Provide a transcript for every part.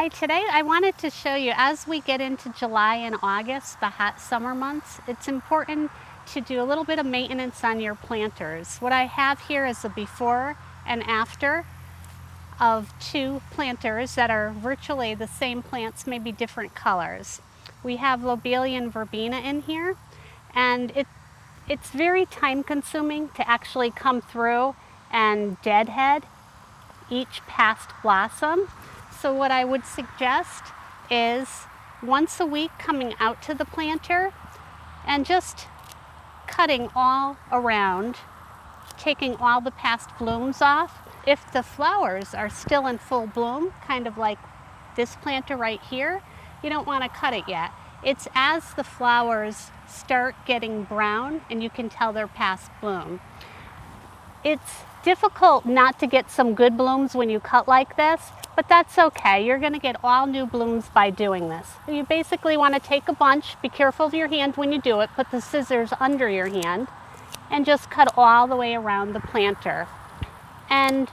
Hi, today I wanted to show you, as we get into July and August, the hot summer months, it's important to do a little bit of maintenance on your planters. What I have here is a before and after of two planters that are virtually the same plants, maybe different colors. We have Lobelia and Verbena in here, and it's very time consuming to actually come through and deadhead each past blossom. So what I would suggest is once a week coming out to the planter and just cutting all around, taking all the past blooms off. If the flowers are still in full bloom, kind of like this planter right here, you don't want to cut it yet. It's as the flowers start getting brown and you can tell they're past bloom. It's difficult not to get some good blooms when you cut like this, but that's okay. You're going to get all new blooms by doing this. You basically want to take a bunch, be careful of your hand when you do it, put the scissors under your hand, and just cut all the way around the planter. And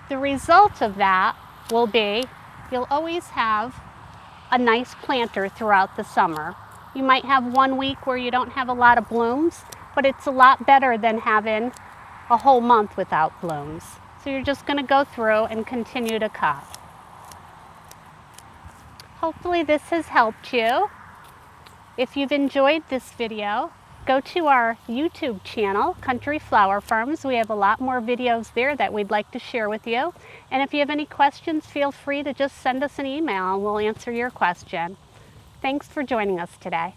the result of that will be you'll always have a nice planter throughout the summer. You might have 1 week where you don't have a lot of blooms, but it's a lot better than having a whole month without blooms. So you're just going to go through and continue to cut. Hopefully this has helped you. If you've enjoyed this video, go to our YouTube channel, Country Flower Farms. We have a lot more videos there that we'd like to share with you. And if you have any questions, feel free to just send us an email and we'll answer your question. Thanks for joining us today.